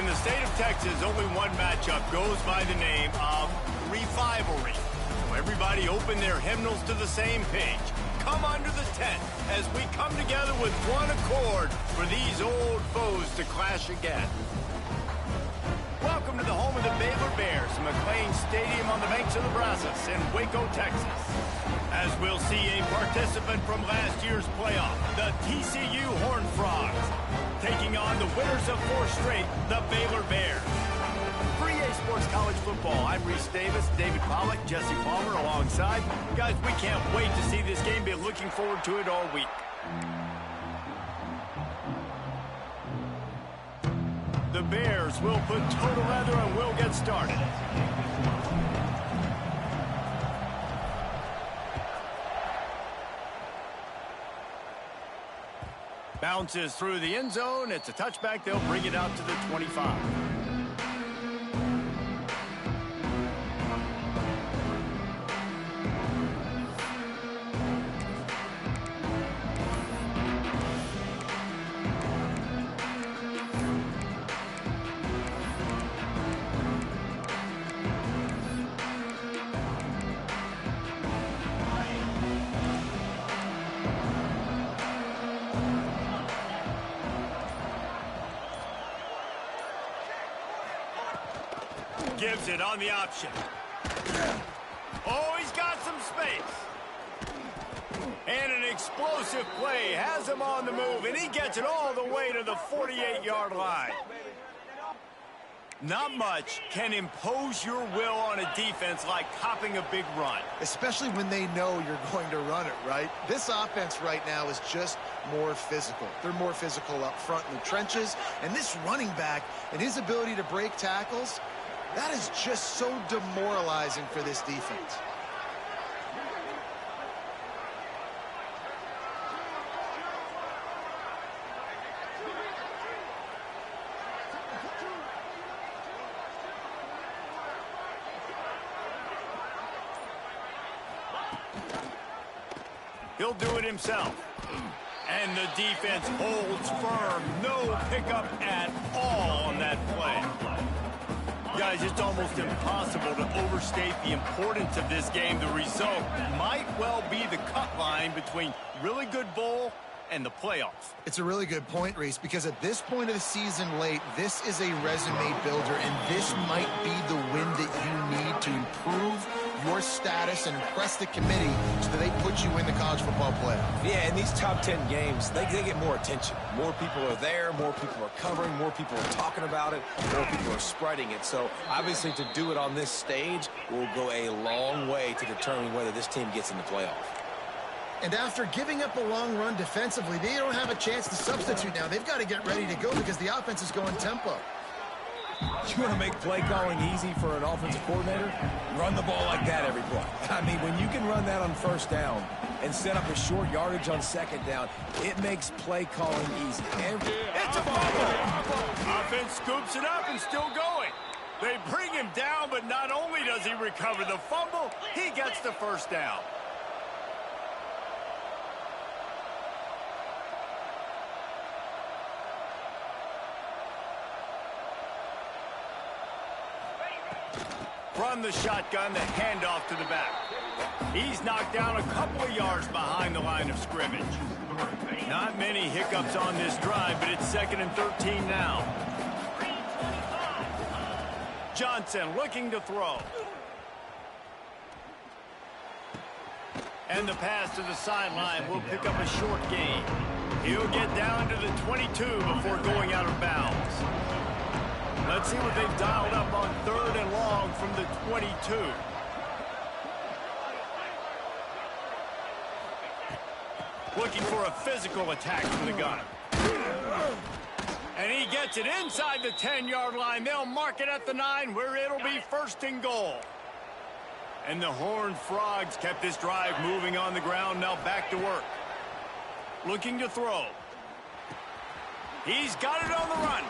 In the state of Texas, only one matchup goes by the name of Revivalry. So everybody open their hymnals to the same page. Come under the tent as we come together with one accord for these old foes to clash again. Welcome to the home of the Baylor Bears, McLean Stadium on the banks of the Brazos in Waco, Texas. As we'll see a participant from last year's playoff, the TCU Horned Frogs, taking on the winners of 4 straight, the Baylor Bears. For EA Sports College Football, I'm Reese Davis, David Pollack, Jesse Palmer alongside. Guys, we can't wait to see this game. Been looking forward to it all week. The Bears will put toe together and we'll get started. Bounces through the end zone. It's a touchback. They'll bring it out to the 25. Gives it on the option. Oh, he's got some space. And an explosive play has him on the move, and he gets it all the way to the 48-yard line. Not much can impose your will on a defense like copping a big run. Especially when they know you're going to run it, right? This offense right now is just more physical. They're more physical up front in the trenches, and this running back and his ability to break tackles, that is just so demoralizing for this defense. He'll do it himself. And the defense holds firm. No pickup at all on that play. Guys, it's almost impossible to overstate the importance of this game. The result might well be the cut line between really good bowl and the playoffs. It's a really good point, Reese, because at this point of the season late, this is a resume builder, and this might be the win that you need to improve your status and impress the committee so that they put you in the college football playoff. Yeah, in these top 10 games, they get more attention. More people are there, more people are covering, more people are talking about it, more people are spreading it. So, obviously, to do it on this stage will go a long way to determining whether this team gets in the playoff. And after giving up a long run defensively, they don't have a chance to substitute now. They've got to get ready to go because the offense is going tempo. You want to make play calling easy for an offensive coordinator? Run the ball like that every play. I mean, when you can run that on first down and set up a short yardage on second down, it makes play calling easy. It's a fumble! Offense scoops it up and still going. They bring him down, but not only does he recover the fumble, he gets the first down. From the shotgun, the handoff to the back. He's knocked down a couple of yards behind the line of scrimmage. Not many hiccups on this drive, but it's 2nd and 13 now. Johnson looking to throw. And the pass to the sideline will pick up a short gain. He'll get down to the 22 before going out of bounds. Let's see what they've dialed up on 3rd and long from the 22. Looking for a physical attack from the gun. And he gets it inside the 10-yard line. They'll mark it at the 9 where it'll be 1st and goal. And the Horned Frogs kept this drive moving on the ground. Now back to work. Looking to throw. He's got it on the run.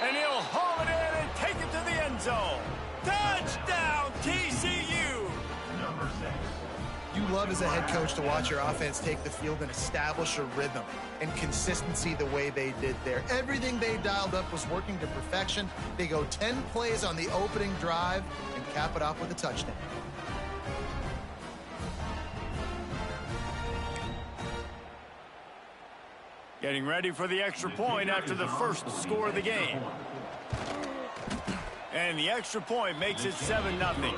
And he'll haul it in and take it to the end zone. Touchdown, TCU! You love as a head coach to watch your offense take the field and establish a rhythm and consistency the way they did there. Everything they dialed up was working to perfection. They go 10 plays on the opening drive and cap it off with a touchdown. Getting ready for the extra point after the first score of the game. And the extra point makes it 7-0.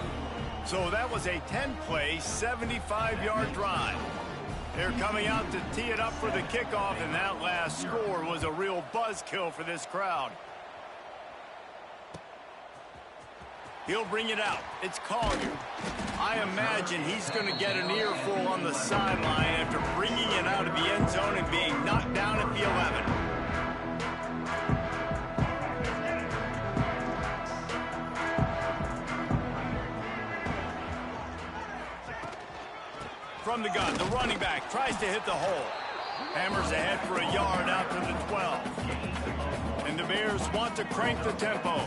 So that was a 10-play, 75-yard drive. They're coming out to tee it up for the kickoff, and that last score was a real buzzkill for this crowd. He'll bring it out. It's Collier. I imagine he's going to get an earful on the sideline after bringing it out of the end zone and being knocked down at the 11. From the gun, the running back tries to hit the hole. Hammers ahead for a yard out to the 12. And the Bears want to crank the tempo.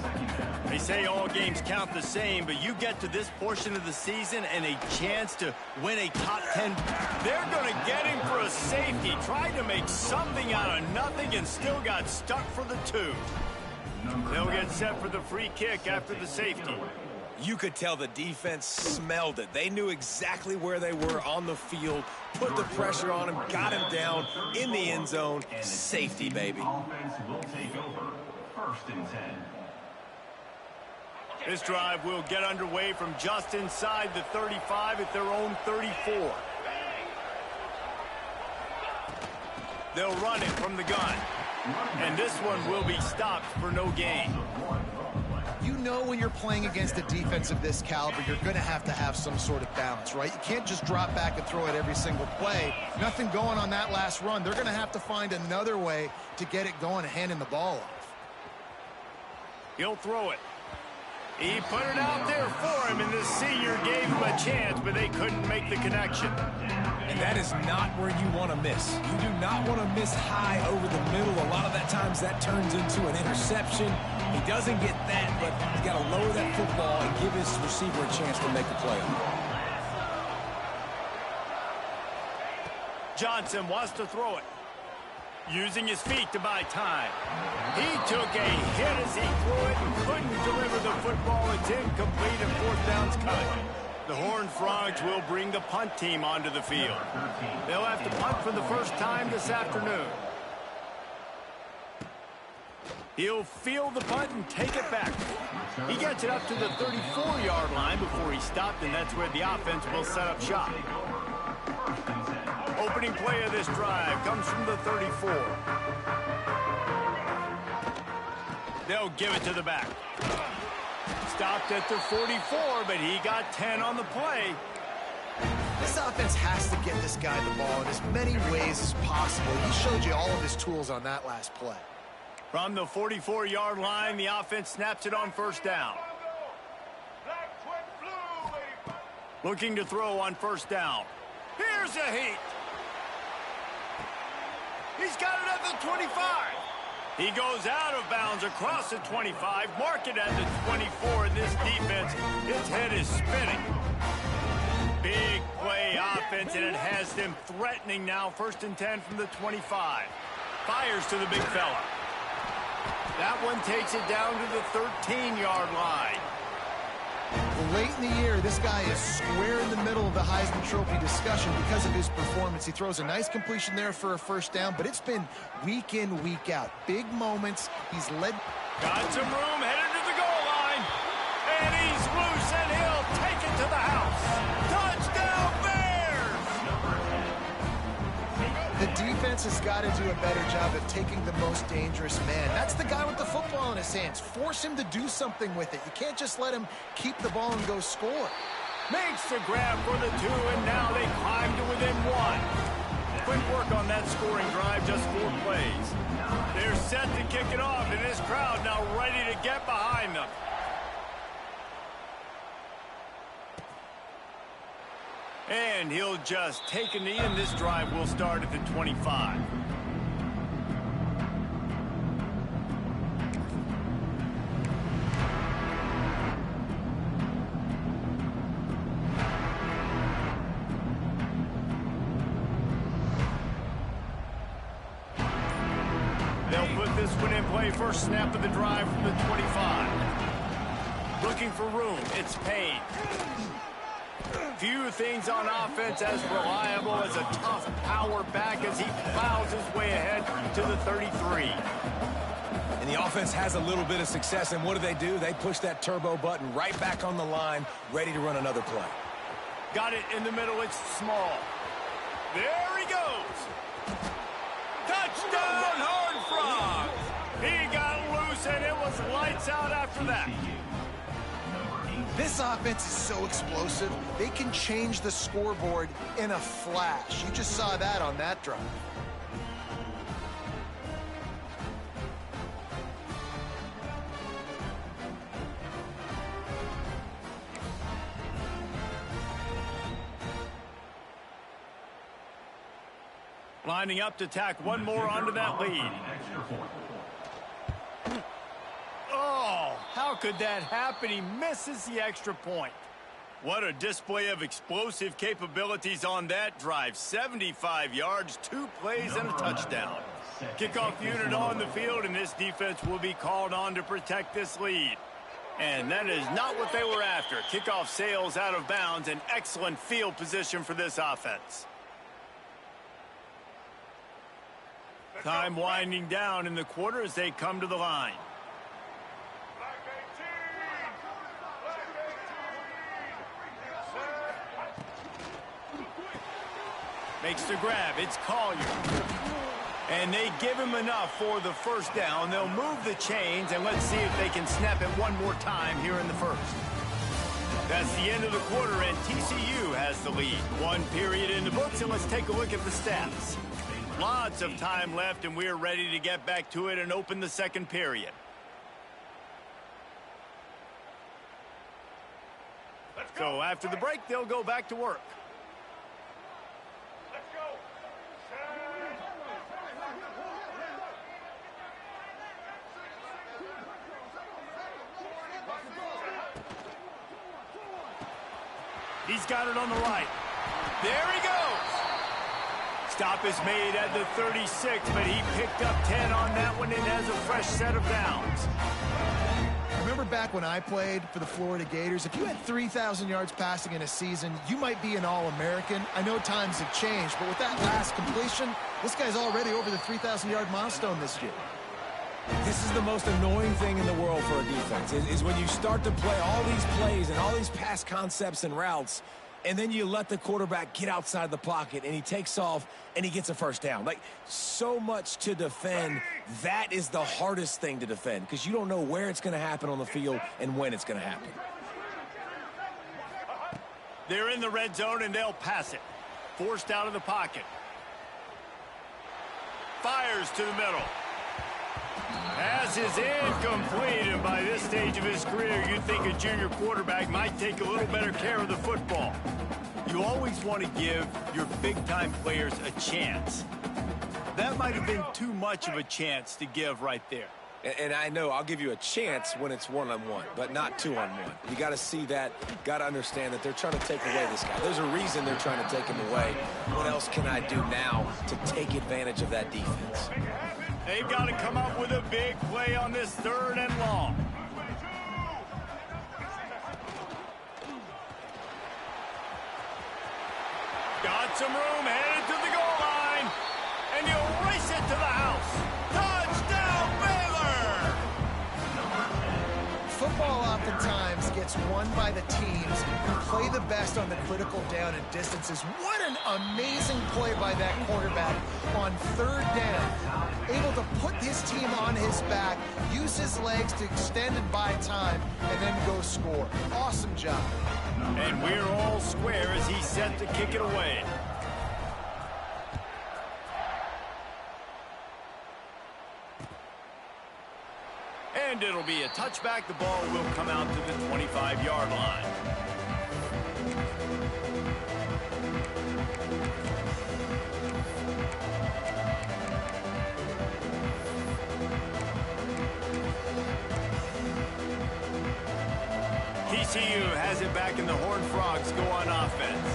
They say all games count the same, but you get to this portion of the season and a chance to win a top 10. They're going to get him for a safety. Tried to make something out of nothing and still got stuck for the 2. They'll get set for the free kick after the safety. You could tell the defense smelled it. They knew exactly where they were on the field, put the pressure on him, got him down in the end zone. Safety, baby. Offense will take over. 1st and 10. This drive will get underway from just inside the 35 at their own 34. They'll run it from the gun. And this one will be stopped for no gain. You know when you're playing against a defense of this caliber, you're going to have some sort of balance, right? You can't just drop back and throw it every single play. Nothing going on that last run. They're going to have to find another way to get it going and handing the ball off. He'll throw it. He put it out there for him, and the senior gave him a chance, but they couldn't make the connection. And that is not where you want to miss. You do not want to miss high over the middle. A lot of that times that turns into an interception. He doesn't get that, but he's got to lower that football and give his receiver a chance to make a play. Johnson wants to throw it. Using his feet to buy time. He took a hit as he threw it and couldn't deliver the football. It's incomplete and 4th down's cut. The Horned Frogs will bring the punt team onto the field. They'll have to punt for the first time this afternoon. He'll field the punt and take it back. He gets it up to the 34-yard line before he stopped, and that's where the offense will set up shop. Opening play of this drive comes from the 34. They'll give it to the back. Stopped at the 44, but he got 10 on the play. This offense has to get this guy the ball in as many ways as possible. He showed you all of his tools on that last play. From the 44-yard line, the offense snaps it on 1st down. Looking to throw on 1st down. Here's a heat. He's got it at the 25. He goes out of bounds across the 25, mark it at the 24, and this defense, its head is spinning. Big play offense, and it has them threatening now. 1st and 10 from the 25. Fires to the big fella. That one takes it down to the 13-yard line. Late in the year, this guy is square in the middle of the Heisman Trophy discussion because of his performance. He throws a nice completion there for a 1st down, but it's been week in, week out. Big moments. He's led. Got some room, headed to the goal line. And he's loose, and he'll take it to the house. Touchdown, Bears! The defense has got to do a better job of taking the most dangerous man. That's the guy with the football in his hands. Force him to do something with it. You can't just let him keep the ball and go score. Makes the grab for the 2, and now they climb to within 1. Quick work on that scoring drive, just 4 plays. They're set to kick it off, and this crowd now ready to get behind them. And he'll just take a knee, and this drive will start at the 25. with this one in play. First snap of the drive from the 25. Looking for room. It's Payne. Few things on offense as reliable as a tough power back as he plows his way ahead to the 33. And the offense has a little bit of success, and what do? They push that turbo button right back on the line, ready to run another play. Got it in the middle. It's Small. There he goes. Touchdown, Horned Frogs. He got loose, and it was lights out after that. This offense is so explosive, they can change the scoreboard in a flash. You just saw that on that drive. Lining up to tack one more onto that lead. Oh, how could that happen? He misses the extra point. What a display of explosive capabilities on that drive. 75 yards, 2 plays, and a touchdown. Kickoff unit on the field, and this defense will be called on to protect this lead. And that is not what they were after. Kickoff sails out of bounds, and excellent field position for this offense. Time winding down in the quarter as they come to the line. Makes the grab. It's Collier. And they give him enough for the first down. They'll move the chains, and let's see if they can snap it one more time here in the first. That's the end of the quarter, and TCU has the lead. 1 period in the books, and let's take a look at the stats. Lots of time left, and we're ready to get back to it and open the second period. So after the break, they'll go back to work. He's got it on the right. There he goes. Stop is made at the 36, but he picked up 10 on that one and has a fresh set of downs. Remember back when I played for the Florida Gators, if you had 3,000 yards passing in a season, you might be an All-American. I know times have changed, but with that last completion, this guy's already over the 3,000-yard milestone this year. This is the most annoying thing in the world for a defense, is when you start to play all these plays and all these pass concepts and routes, and then you let the quarterback get outside the pocket, and he takes off, and he gets a first down. Like, so much to defend. That is the hardest thing to defend, because you don't know where it's going to happen on the field and when it's going to happen. They're in the red zone, and they'll pass it. Forced out of the pocket. Fires to the middle. Pass is incomplete, and by this stage of his career, you'd think a junior quarterback might take a little better care of the football. You always want to give your big-time players a chance. That might have been too much of a chance to give right there. And I know I'll give you a chance when it's one-on-one, but not two-on-one. You got to see that, got to understand that they're trying to take away this guy. There's a reason they're trying to take him away. What else can I do now to take advantage of that defense? They've got to come up with a big play on this 3rd and long. Got some room, headed to the goal line, and he'll race it to the house. Touchdown, Baylor! Football oftentimes gets won by the teams who play the best on the critical down and distances. What an amazing play by that quarterback on 3rd down. Able to put his team on his back, use his legs to extend and buy time, and then go score. Awesome job. And we're all square as he's set to kick it away. And it'll be a touchback. The ball will come out to the 25-yard line. TCU has it back, and the Horned Frogs go on offense.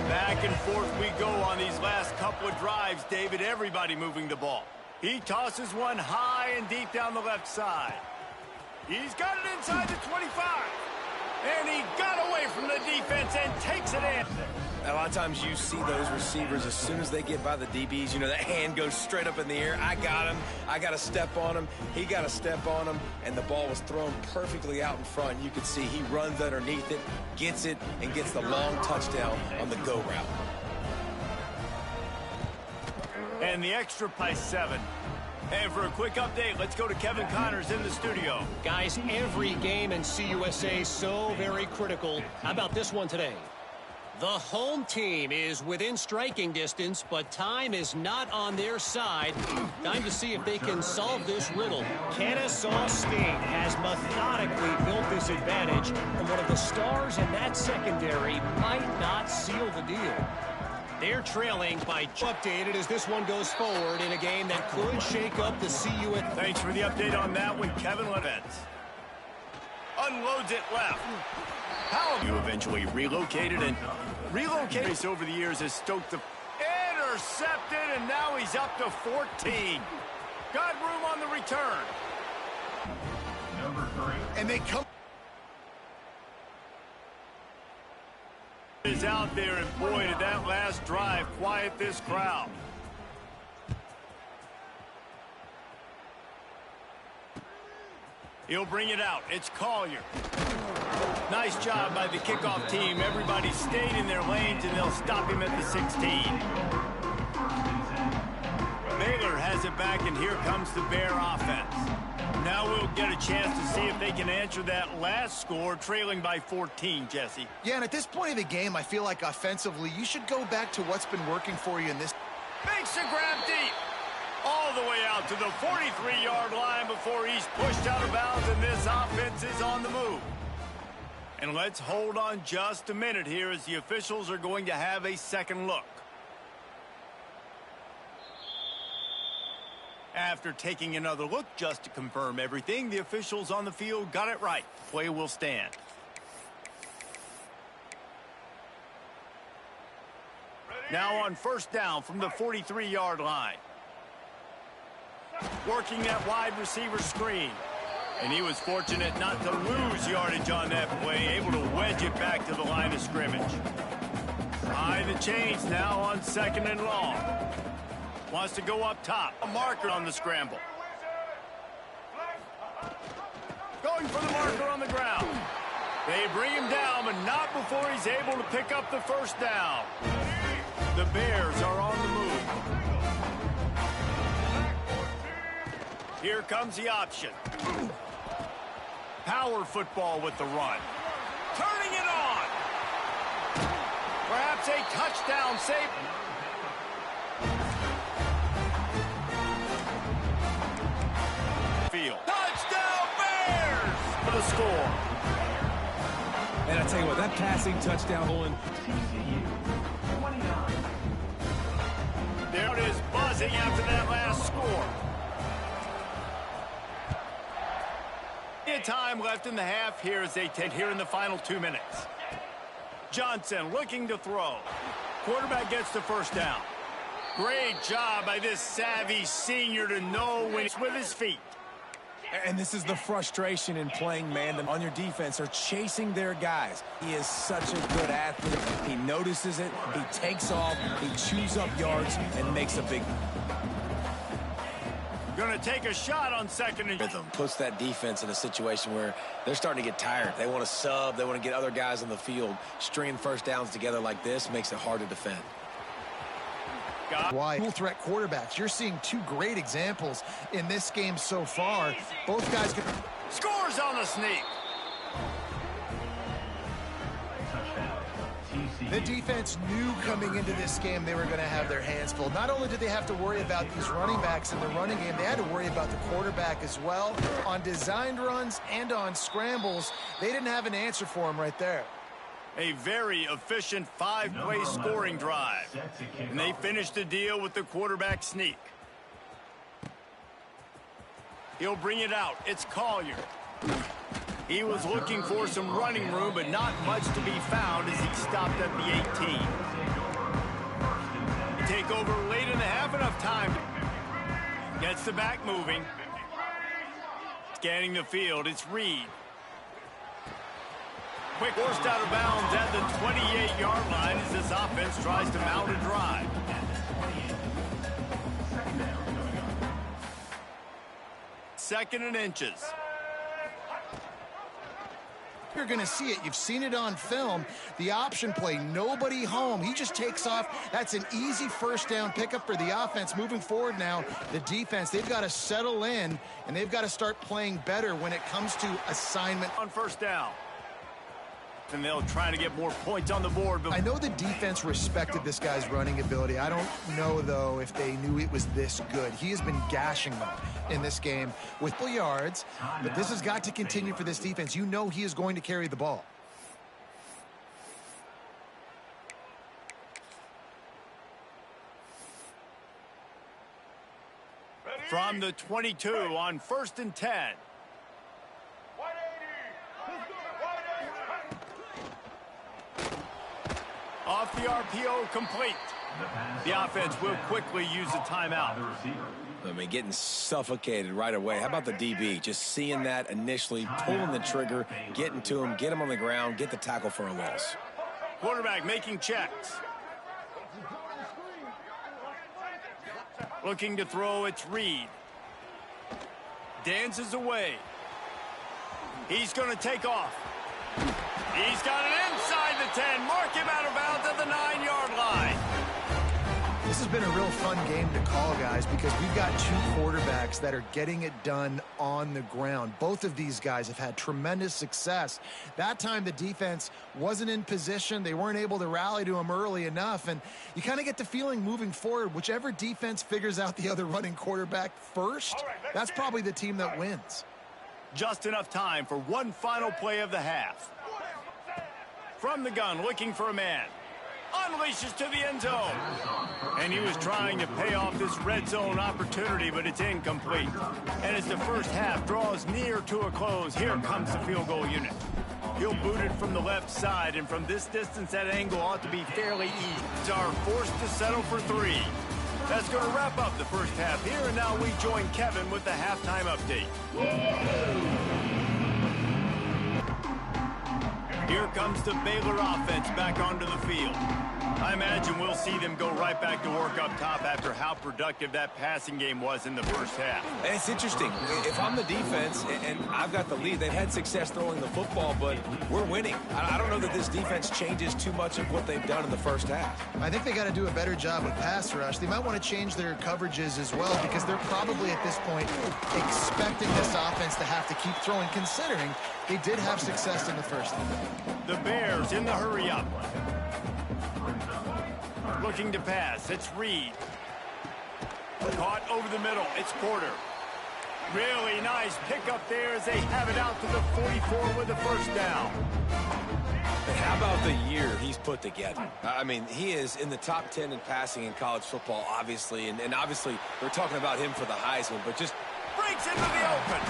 Back and forth we go on these last couple of drives, David. Everybody moving the ball. He tosses one high and deep down the left side. He's got it inside the 25. And he got away from the defense and takes it in. A lot of times you see those receivers, as soon as they get by the DBs, you know, that hand goes straight up in the air. I got him. I got to step on him. He got to step on him. And the ball was thrown perfectly out in front. You could see he runs underneath it, gets it, and gets the long touchdown on the go route. And the extra by 7. And for a quick update, let's go to Kevin Connors in the studio. Guys, every game in CUSA is so very critical. How about this one today? The home team is within striking distance, but time is not on their side. Time to see if they can solve this riddle. Kennesaw State has methodically built this advantage, and one of the stars in that secondary might not seal the deal. They're trailing by updated as this one goes forward in a game that could shake up the CU. Thanks for the update on that one, Kevin Levens. Unloads it left. How you eventually relocated and relocated over the years has stoked the intercepted, and now he's up to 14. Got room on the return. Number 3. And they come. Is out there, and boy, did that last drive quiet this crowd. He'll bring it out. It's Collier. Nice job by the kickoff team. Everybody stayed in their lanes, and they'll stop him at the 16. Baylor has it back, and here comes the Bear offense. Now we'll get a chance to see if they can answer that last score, trailing by 14, Jesse. Yeah, and at this point of the game, I feel like offensively, you should go back to what's been working for you in this. Makes a grab deep. All the way out to the 43-yard line before he's pushed out of bounds, and this offense is on the move. And let's hold on just a minute here as the officials are going to have a second look. After taking another look just to confirm everything, the officials on the field got it right. Play will stand. Now on first down from the 43-yard line. Working that wide receiver screen. And he was fortunate not to lose yardage on that play, able to wedge it back to the line of scrimmage. High the chains now on second and long. Wants to go up top. A marker on the scramble. Going for the marker on the ground. They bring him down, but not before he's able to pick up the first down. The Bears are on the move. Here comes the option. Power football with the run. Turning it on. Perhaps a touchdown save. Field. Touchdown Bears for the score. And I tell you what, that passing touchdown going. There it is, buzzing after that last score. Time left in the half here as they take here in the final 2 minutes. Johnson looking to throw. Quarterback gets the first down. Great job by this savvy senior to know when it's with his feet. And this is the frustration in playing man on your defense or chasing their guys. He is such a good athlete. He notices it, he takes off, he chews up yards, and makes a big Going to take a shot on second and rhythm. Puts that defense in a situation where they're starting to get tired. They want to sub. They want to get other guys on the field. Stringing first downs together like this makes it hard to defend. Why dual threat quarterbacks? You're seeing two great examples in this game so far. Both guys get scores on the sneak. The defense knew coming into this game they were going to have their hands full. Not only did they have to worry about these running backs in the running game, they had to worry about the quarterback as well. On designed runs and on scrambles, they didn't have an answer for him right there. A very efficient 5-play scoring drive. And they finished the deal with the quarterback sneak. He'll bring it out. It's Collier. He was looking for some running room, but not much to be found as he stopped at the 18. Take over late in the half, enough time. Gets the back moving. Scanning the field, it's Reed. Quick forced out of bounds at the 28-yard line as this offense tries to mount a drive. Second and inches. You're going to see it. You've seen it on film. The option play, nobody home. He just takes off. That's an easy first down pickup for the offense. Moving forward now, the defense, they've got to settle in, and they've got to start playing better when it comes to assignment. On first down. And they'll try to get more points on the board. I know the defense respected this guy's running ability. I don't know, though, if they knew it was this good. He has been gashing them in this game with full yards, but this has got to continue for this defense. You know he is going to carry the ball. From the 22 on 1st and 10. Off the RPO, complete. The offense will quickly use a timeout. I mean, getting suffocated right away. How about the DB? Just seeing that initially, pulling the trigger, getting to him, get him on the ground, get the tackle for a loss. Quarterback making checks. Looking to throw, it's Reed. Dances away. He's going to take off. He's got it inside the 10. Mark him out of bounds at the 9-yard line. This has been a real fun game to call, guys, because we've got two quarterbacks that are getting it done on the ground. Both of these guys have had tremendous success. That time the defense wasn't in position. They weren't able to rally to him early enough, and you kind of get the feeling moving forward, whichever defense figures out the other running quarterback first, that's probably the team that wins. Just enough time for one final play of the half. From the gun, looking for a man. Unleashes to the end zone. And he was trying to pay off this red zone opportunity, but it's incomplete. And as the first half draws near to a close, here comes the field goal unit. He'll boot it from the left side, and from this distance, that angle ought to be fairly easy. Are forced to settle for 3. That's going to wrap up the first half here, and now we join Kevin with the halftime update. Here comes the Baylor offense back onto the field. I imagine we'll see them go right back to work up top after how productive that passing game was in the first half. And it's interesting. If I'm the defense and I've got the lead, they've had success throwing the football, but we're winning. I don't know that this defense changes too much of what they've done in the first half. I think they got to do a better job with pass rush. They might want to change their coverages as well, because they're probably at this point expecting this offense to have to keep throwing, considering they did have success in the first half. The Bears in the hurry-up. Looking to pass, it's Reed. Caught over the middle, it's Porter. Really nice pickup there as they have it out to the 44 with the first down. And how about the year he's put together? I mean, he is in the top 10 in passing in college football, obviously. And obviously, we're talking about him for the Heisman, but just breaks into the open.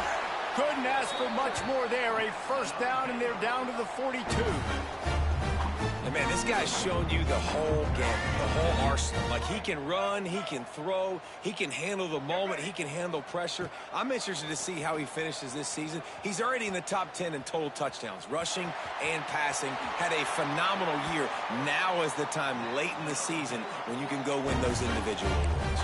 Couldn't ask for much more there. A first down, and they're down to the 42. And man, this guy's shown you the whole game, the whole arsenal. Like, he can run, he can throw, he can handle the moment, he can handle pressure. I'm interested to see how he finishes this season. He's already in the top 10 in total touchdowns, rushing and passing. Had a phenomenal year. Now is the time late in the season when you can go win those individual awards.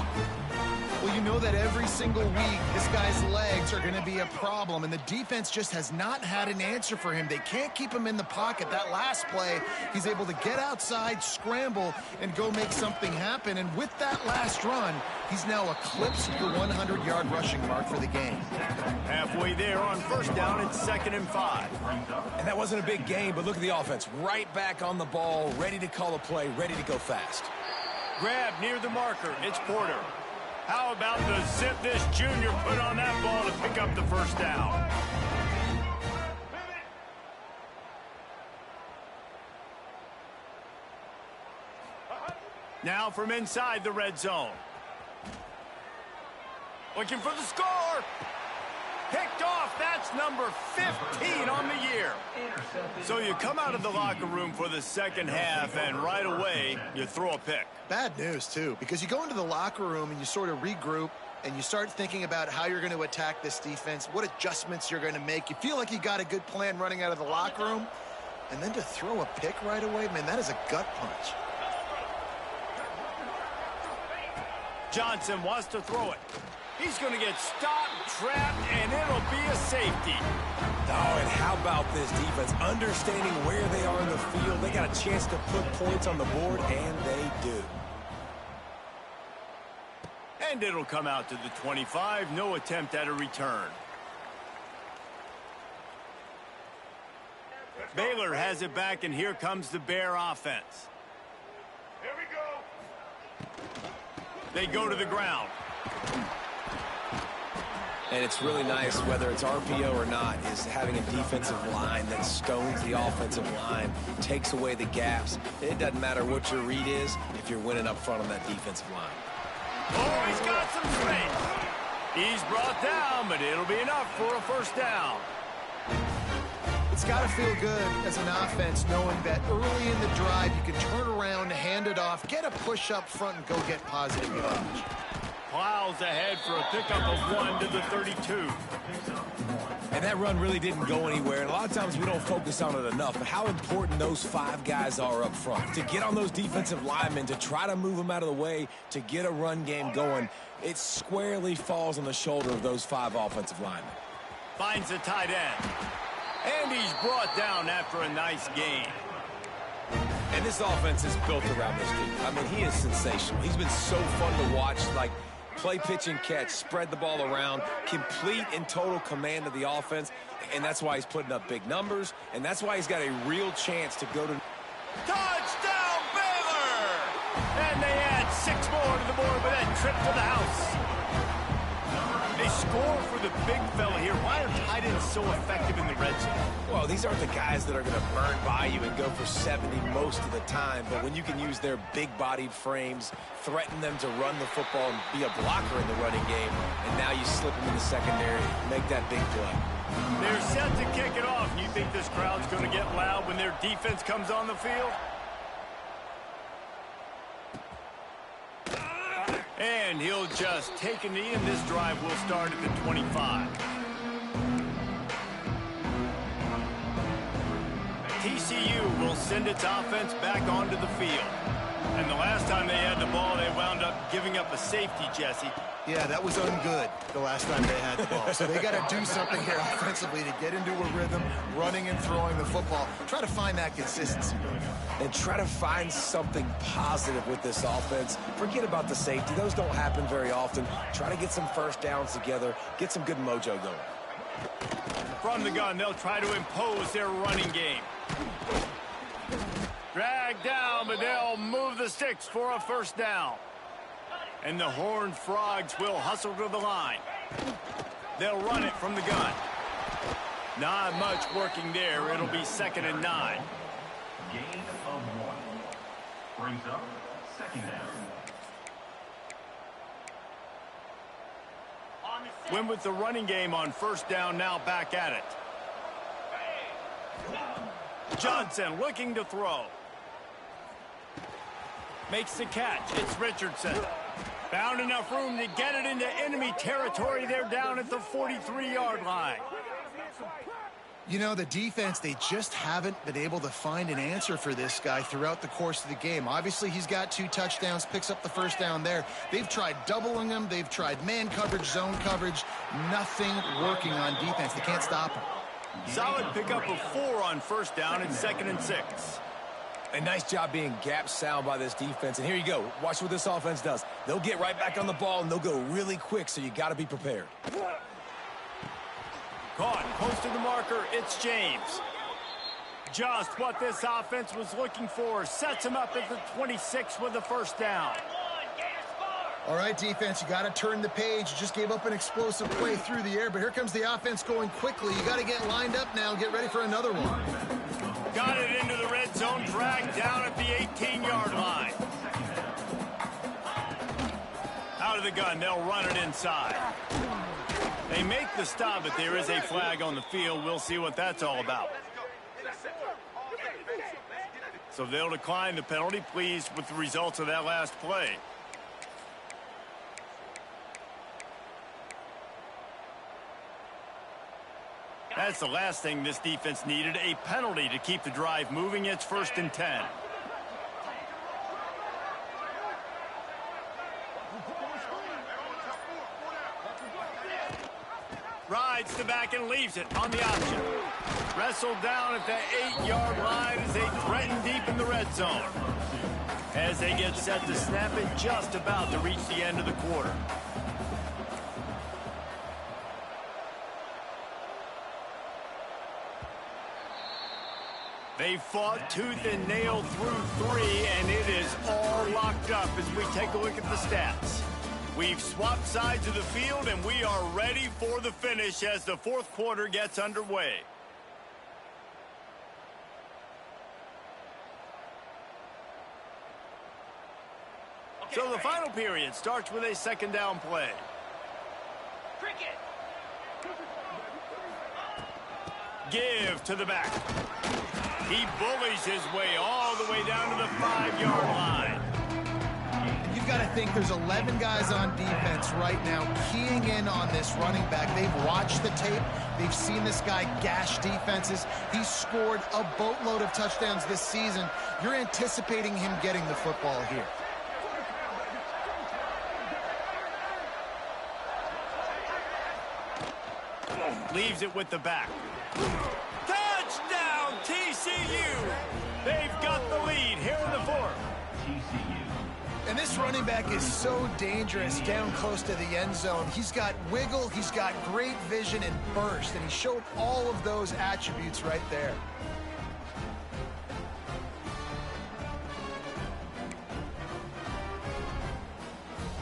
Well, you know that every single week, this guy's legs are going to be a problem, and the defense just has not had an answer for him. They can't keep him in the pocket. That last play, he's able to get outside, scramble, and go make something happen. And with that last run, he's now eclipsed the 100-yard rushing mark for the game. Halfway there on first down, it's 2nd and 5. And that wasn't a big game, but look at the offense. Right back on the ball, ready to call a play, ready to go fast. Grab near the marker, it's Porter. How about the zip this junior put on that ball to pick up the first down? Now from inside the red zone. Looking for the score. Picked off. That's number 15 on the year. So you come out of the locker room for the second half, and right away, you throw a pick. Bad news, too, because you go into the locker room and you sort of regroup, and you start thinking about how you're going to attack this defense, what adjustments you're going to make. You feel like you got a good plan running out of the locker room, and then to throw a pick right away, man, that is a gut punch. Johnson wants to throw it. He's going to get stopped, trapped, and it'll be a safety. Oh, and how about this defense? Understanding where they are in the field. They got a chance to put points on the board, and they do. And it'll come out to the 25. No attempt at a return. Baylor has it back, and here comes the Bear offense. Here we go. They go to the ground. And it's really nice, whether it's RPO or not, is having a defensive line that stones the offensive line, takes away the gaps. It doesn't matter what your read is if you're winning up front on that defensive line. Oh, he's got some space. He's brought down, but it'll be enough for a first down. It's got to feel good as an offense knowing that early in the drive you can turn around, hand it off, get a push up front, and go get positive yardage. Plows ahead for a pickup of 1 to the 32. And that run really didn't go anywhere. And a lot of times we don't focus on it enough. But how important those 5 guys are up front. To get on those defensive linemen, to try to move them out of the way, to get a run game going, it squarely falls on the shoulder of those 5 offensive linemen. Finds the tight end. And he's brought down after a nice gain. And this offense is built around this dude. I mean, he is sensational. He's been so fun to watch, like play, pitch, and catch, spread the ball around, complete and total command of the offense, and that's why he's putting up big numbers, and that's why he's got a real chance to go to... Touchdown, Baylor! And they add 6 more to the board with that trip to the house. They score for the big fella here. Why are tight ends so effective in the red zone? Well, these aren't the guys that are going to burn by you and go for 70 most of the time, but when you can use their big-bodied frames, threaten them to run the football and be a blocker in the running game, and now you slip them in the secondary, make that big play. They're set to kick it off. You think this crowd's going to get loud when their defense comes on the field? And he'll just take a knee, and this drive will start at the 25. TCU will send its offense back onto the field. And the last time they had the ball, they wound up giving up a safety, Jesse. Yeah, that was ungood the last time they had the ball. So they got to do something here offensively to get into a rhythm, running and throwing the football. Try to find that consistency. And try to find something positive with this offense. Forget about the safety. Those don't happen very often. Try to get some first downs together, get some good mojo going. From the gun, they'll try to impose their running game. Drag down, but they'll move the sticks for a first down. And the Horned Frogs will hustle to the line. They'll run it from the gun. Not much working there. It'll be 2nd and 9. Gain of 1. Brings up 2nd down. Win with the running game on first down, now back at it. Johnson looking to throw. Makes the catch. It's Richardson. Found enough room to get it into enemy territory. They're down at the 43-yard line. You know, the defense, they just haven't been able to find an answer for this guy throughout the course of the game. Obviously, he's got 2 touchdowns, picks up the first down there. They've tried doubling him. They've tried man coverage, zone coverage. Nothing working on defense. They can't stop him. Solid pickup of 4 on first down and 2nd and 6. A nice job being gap sound by this defense. And here you go. Watch what this offense does. They'll get right back on the ball, and they'll go really quick, so you got to be prepared. Caught, close to the marker, it's James. Just what this offense was looking for. Sets him up at the 26 with the first down. All right, defense, you got to turn the page. You just gave up an explosive play through the air, but here comes the offense going quickly. You got to get lined up now, get ready for another one. Got it into the red zone, dragged down at the 18-yard line. Out of the gun, they'll run it inside. They make the stop, but there is a flag on the field. We'll see what that's all about. So they'll decline the penalty, pleased with the results of that last play. That's the last thing this defense needed, a penalty to keep the drive moving. It's 1st and 10. Rides the back and leaves it on the option. Wrestled down at the 8-yard line as they threaten deep in the red zone. As they get set to snap it, just about to reach the end of the quarter. They fought tooth and nail through 3, and it is all locked up as we take a look at the stats. We've swapped sides of the field, and we are ready for the finish as the 4th quarter gets underway. So the final period starts with a 2nd down play. Give to the back. He bullies his way all the way down to the 5-yard line. You've got to think there's 11 guys on defense right now keying in on this running back. They've watched the tape. They've seen this guy gash defenses. He's scored a boatload of touchdowns this season. You're anticipating him getting the football here. Leaves it with the back. Touchdown, TCU! They've got the lead here in the 4th. And this running back is so dangerous down close to the end zone. He's got wiggle, he's got great vision and burst, and he showed all of those attributes right there.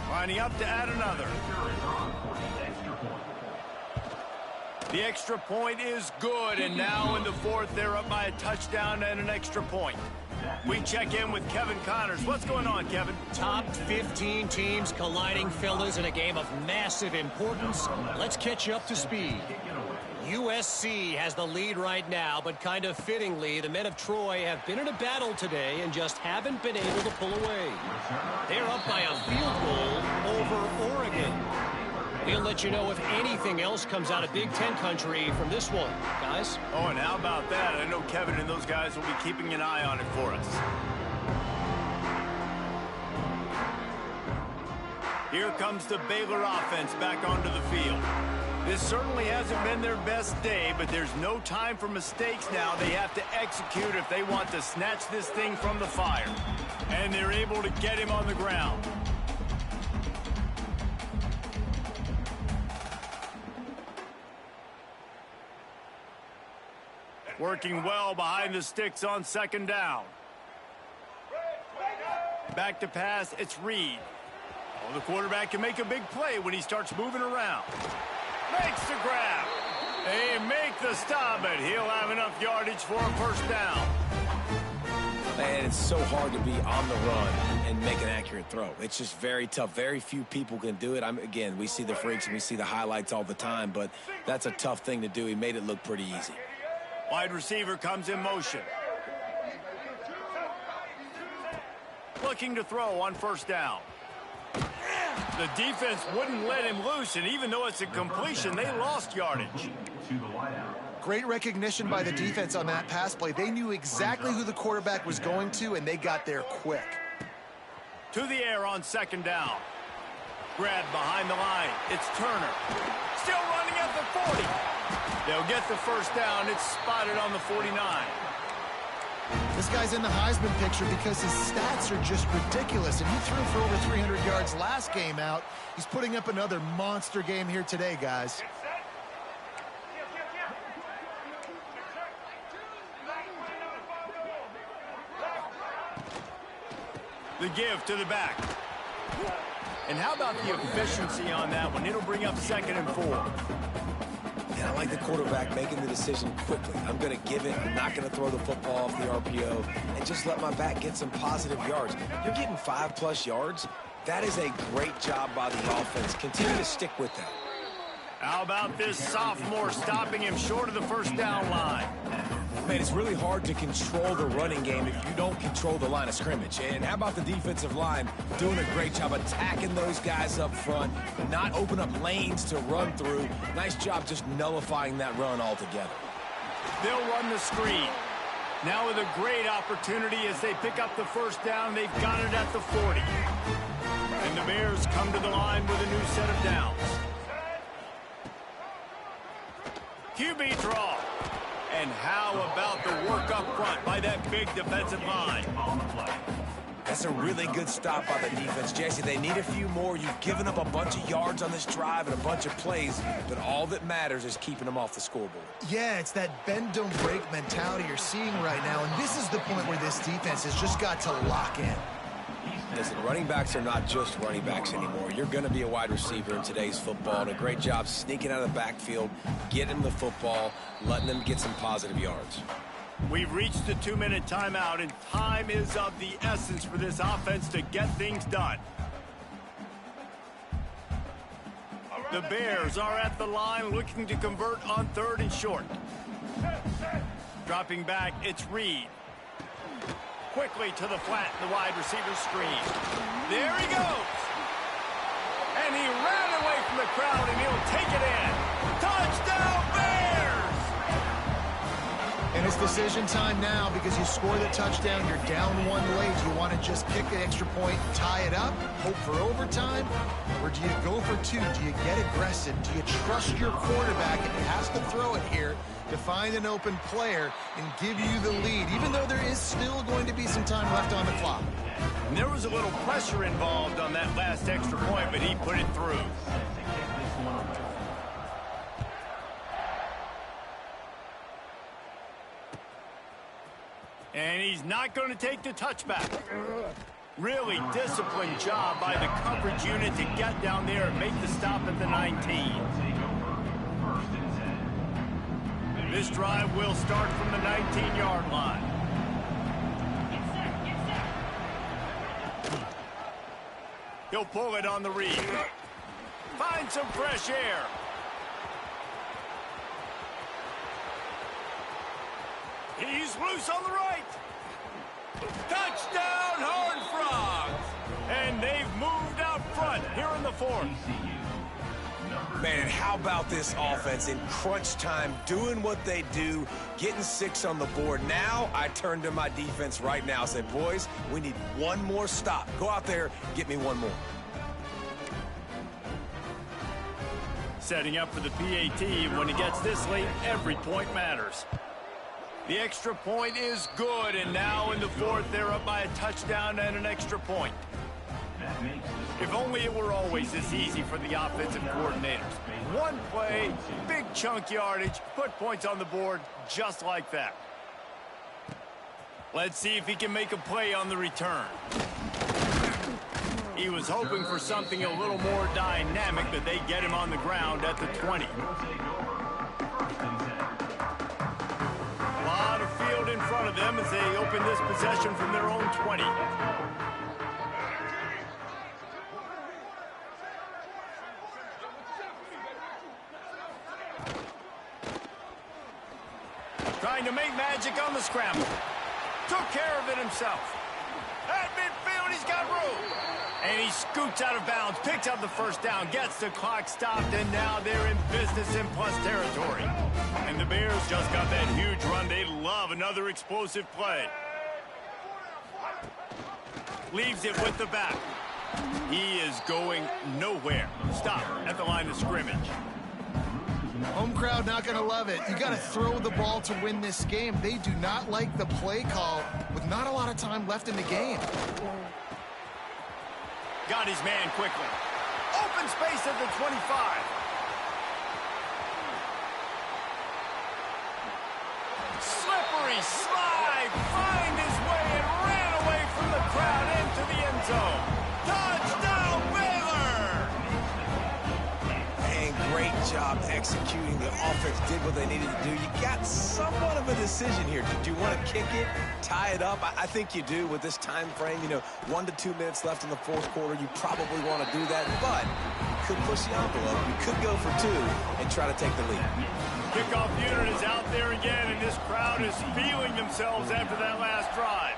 Lining up to add another. The extra point is good, and now in the 4th, they're up by a touchdown and an extra point. We check in with Kevin Connors. What's going on, Kevin? Top 15 teams colliding, fellas, in a game of massive importance. Let's catch you up to speed. USC has the lead right now, but kind of fittingly, the men of Troy have been in a battle today and just haven't been able to pull away. They're up by a field goal over Oregon. We'll let you know if anything else comes out of Big Ten country from this one, guys. Oh, and how about that? I know Kevin and those guys will be keeping an eye on it for us. Here comes the Baylor offense back onto the field. This certainly hasn't been their best day, but there's no time for mistakes now. They have to execute if they want to snatch this thing from the fire. And they're able to get him on the ground. Working well behind the sticks on 2nd down. Back to pass, it's Reed. Oh, the quarterback can make a big play when he starts moving around. Makes the grab. They make the stop, but he'll have enough yardage for a 1st down. Man, it's so hard to be on the run and make an accurate throw. It's just very tough. Very few people can do it. Again, we see the freaks and we see the highlights all the time, but that's a tough thing to do. He made it look pretty easy. Wide receiver comes in motion. Looking to throw on 1st down. The defense wouldn't let him loose, and even though it's a completion, they lost yardage. Great recognition by the defense on that pass play. They knew exactly who the quarterback was going to, and they got there quick. To the air on 2nd down. Grab behind the line. It's Turner. Still running at the 40. They'll get the 1st down. It's spotted on the 49. This guy's in the Heisman picture because his stats are just ridiculous, and he threw for over 300 yards last game out. He's putting up another monster game here today, guys. The give to the back. And how about the efficiency on that one? It'll bring up 2nd and 4. Yeah, I like the quarterback making the decision quickly. I'm going to give it. I'm not going to throw the football off the RPO and just let my back get some positive yards. You're getting 5+ yards. That is a great job by the offense. Continue to stick with that. How about this sophomore stopping him short of the first down line? Man, it's really hard to control the running game if you don't control the line of scrimmage. And how about the defensive line doing a great job attacking those guys up front, not open up lanes to run through. Nice job just nullifying that run altogether. They'll run the screen. Now with a great opportunity as they pick up the first down, they've got it at the 40. And the Bears come to the line with a new set of downs. QB draw. And how about the work up front by that big defensive line? That's a really good stop by the defense, Jesse. They need a few more. You've given up a bunch of yards on this drive and a bunch of plays, but all that matters is keeping them off the scoreboard. Yeah, it's that bend, don't break mentality you're seeing right now, and this is the point where this defense has just got to lock in. Listen, running backs are not just running backs anymore. You're going to be a wide receiver in today's football, and a great job sneaking out of the backfield, getting the football, letting them get some positive yards. We've reached the 2-minute timeout, and time is of the essence for this offense to get things done. The Bears are at the line looking to convert on 3rd and short. Dropping back, it's Reed. Quickly to the flat, the wide receiver screen. There he goes. And he ran away from the crowd, and he'll take it in. Touchdown, Bears! And it's decision time now because you score the touchdown, you're down 1 late. Do you want to just kick an extra point, tie it up, hope for overtime? Or do you go for 2? Do you get aggressive? Do you trust your quarterback if he has to throw it here to find an open player and give you the lead, even though there is still going to be some time left on the clock? And there was a little pressure involved on that last extra point, but he put it through. And he's not going to take the touchback. Really disciplined job by the coverage unit to get down there and make the stop at the 19. This drive will start from the 19-yard line. He'll pull it on the read. Find some fresh air. He's loose on the right. Touchdown, Horned Frogs. And they've moved out front here in the 4th. Man, how about this offense in crunch time, doing what they do, getting 6 on the board. Now I turn to my defense right now and say, boys, we need one more stop. Go out there, get me one more. Setting up for the PAT. When it gets this late, every point matters. The extra point is good, and now in the 4th, they're up by a touchdown and an extra point. If only it were always this easy for the offensive coordinators. One play, big chunk yardage, put points on the board just like that. Let's see if he can make a play on the return. He was hoping for something a little more dynamic, but they get him on the ground at the 20. A lot of field in front of them as they open this possession from their own 20. Trying to make magic on the scramble. Took care of it himself. At midfield, he's got room. And he scoots out of bounds, picks up the first down, gets the clock stopped, and now they're in business in plus territory. And the Bears just got that huge run. They love another explosive play. Leaves it with the back. He is going nowhere. Stop at the line of scrimmage. Home crowd not going to love it. You got to throw the ball to win this game. They do not like the play call with not a lot of time left in the game. Got his man quickly. Open space at the 25. Slippery slide. Find his way and ran away from the crowd into the end zone. Touchdown, Baylor! And great job executing. The offense did what they needed to do. You got somewhat of a decision here. Do you want to kick it, tie it up? I think you do with this time frame. 1 to 2 minutes left in the fourth quarter. You probably want to do that, but you could push the envelope. You could go for 2 and try to take the lead. Kickoff unit is out there again, and this crowd is feeling themselves after that last drive.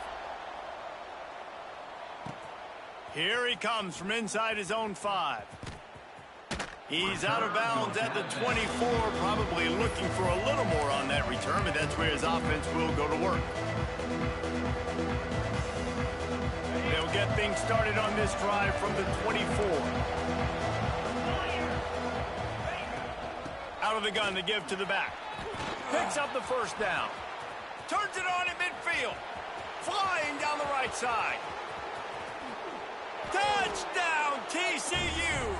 Here he comes from inside his own 5. He's out of bounds at the 24, probably looking for a little more on that return, but that's where his offense will go to work. They'll get things started on this drive from the 24. Out of the gun to give to the back. Picks up the first down. Turns it on in midfield. Flying down the right side. Touchdown, TCU!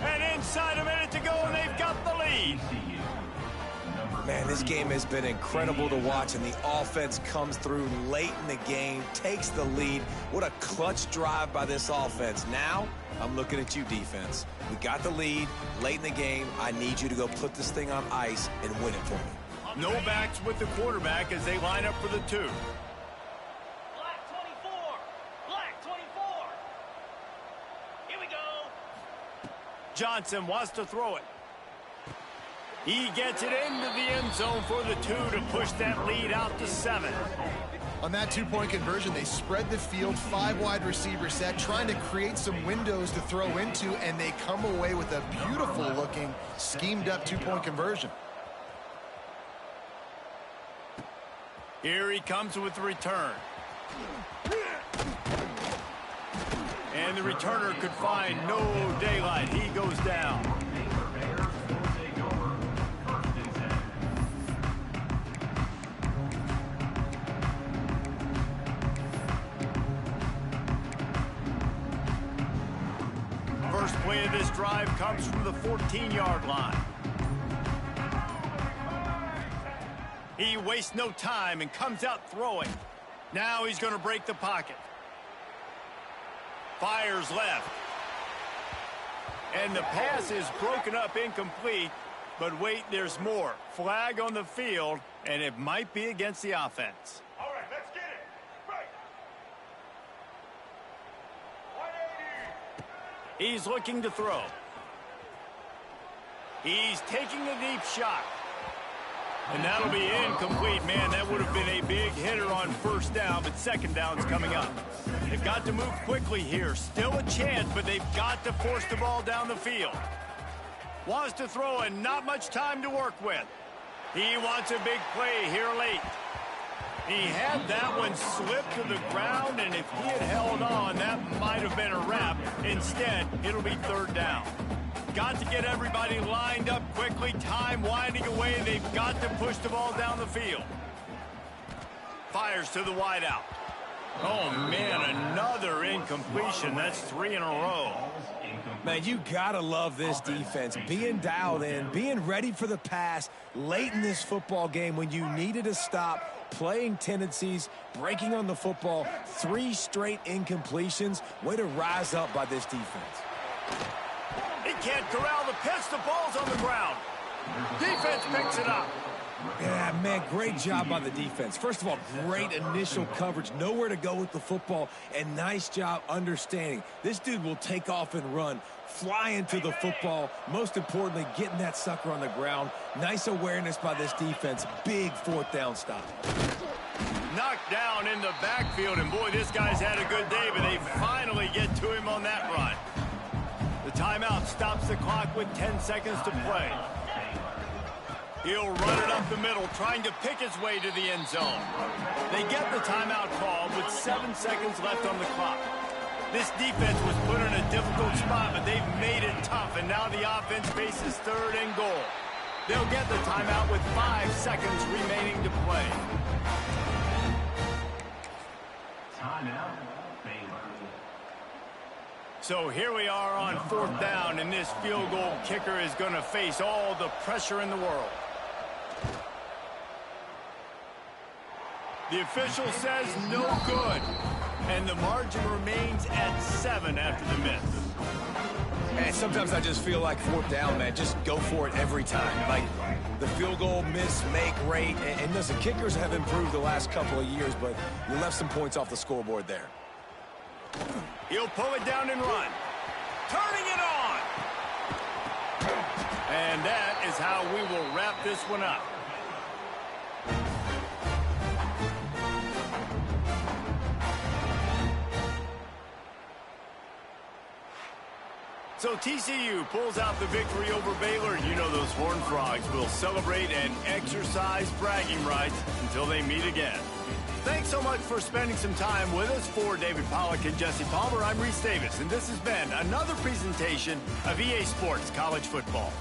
And inside a minute to go, and they've got the lead. Man, this game has been incredible to watch, and the offense comes through late in the game, takes the lead. What a clutch drive by this offense. Now, I'm looking at you, defense. We got the lead late in the game. I need you to go put this thing on ice and win it for me. No backs with the quarterback as they line up for the 2. Johnson wants to throw it. He gets it into the end zone for the 2 to push that lead out to 7. On that 2-point conversion, they spread the field, 5 wide receiver set, trying to create some windows to throw into, and they come away with a beautiful-looking, schemed-up 2-point conversion. Here he comes with the return. And the returner could find no daylight. He goes down. First play of this drive comes from the 14-yard line. He wastes no time and comes out throwing. Now he's going to break the pocket. Fires left. And the pass is broken up, incomplete. But wait, there's more. Flag on the field, and it might be against the offense. All right, let's get it. Right. 180. He's looking to throw. He's taking a deep shot. And that'll be incomplete. Man, that would have been a big hitter on first down, but second down's coming up. They've got to move quickly here. Still a chance, but they've got to force the ball down the field. Wants to throw and not much time to work with. He wants a big play here late. He had that one slip to the ground, and if he had held on, that might have been a wrap. Instead, it'll be third down. Got to get everybody lined up quickly. Time winding away. They've got to push the ball down the field. Fires to the wideout. Oh, man, another incompletion. That's 3 in a row. Man, you gotta love this defense. Being dialed in, being ready for the pass late in this football game when you needed to stop, playing tendencies, breaking on the football, 3 straight incompletions. Way to rise up by this defense. He can't corral the pitch. The ball's on the ground. Defense picks it up. Yeah, man, great job by the defense. First of all, great initial coverage, nowhere to go with the football, and nice job understanding. This dude will take off and run, fly into the football, most importantly, getting that sucker on the ground. Nice awareness by this defense. Big fourth down stop. Knocked down in the backfield, and boy, this guy's had a good day, but they finally get to him on that run. The timeout stops the clock with 10 seconds to play. He'll run it up the middle, trying to pick his way to the end zone. They get the timeout called with 7 seconds left on the clock. This defense was put in a difficult spot, but they've made it tough, and now the offense faces third and goal. They'll get the timeout with 5 seconds remaining to play. Timeout, Baylor. So here we are on fourth down, and this field goal kicker is going to face all the pressure in the world. The official says no good. And the margin remains at 7 after the miss. And sometimes I just feel like fourth down, man. Just go for it every time. Like the field goal miss-make rate. And listen, kickers have improved the last couple of years, but you left some points off the scoreboard there. He'll pull it down and run. Turning it on. And that is how we will wrap this one up. So TCU pulls out the victory over Baylor. You know those Horned Frogs will celebrate and exercise bragging rights until they meet again. Thanks so much for spending some time with us. For David Pollack and Jesse Palmer, I'm Reese Davis, and this has been another presentation of EA Sports College Football.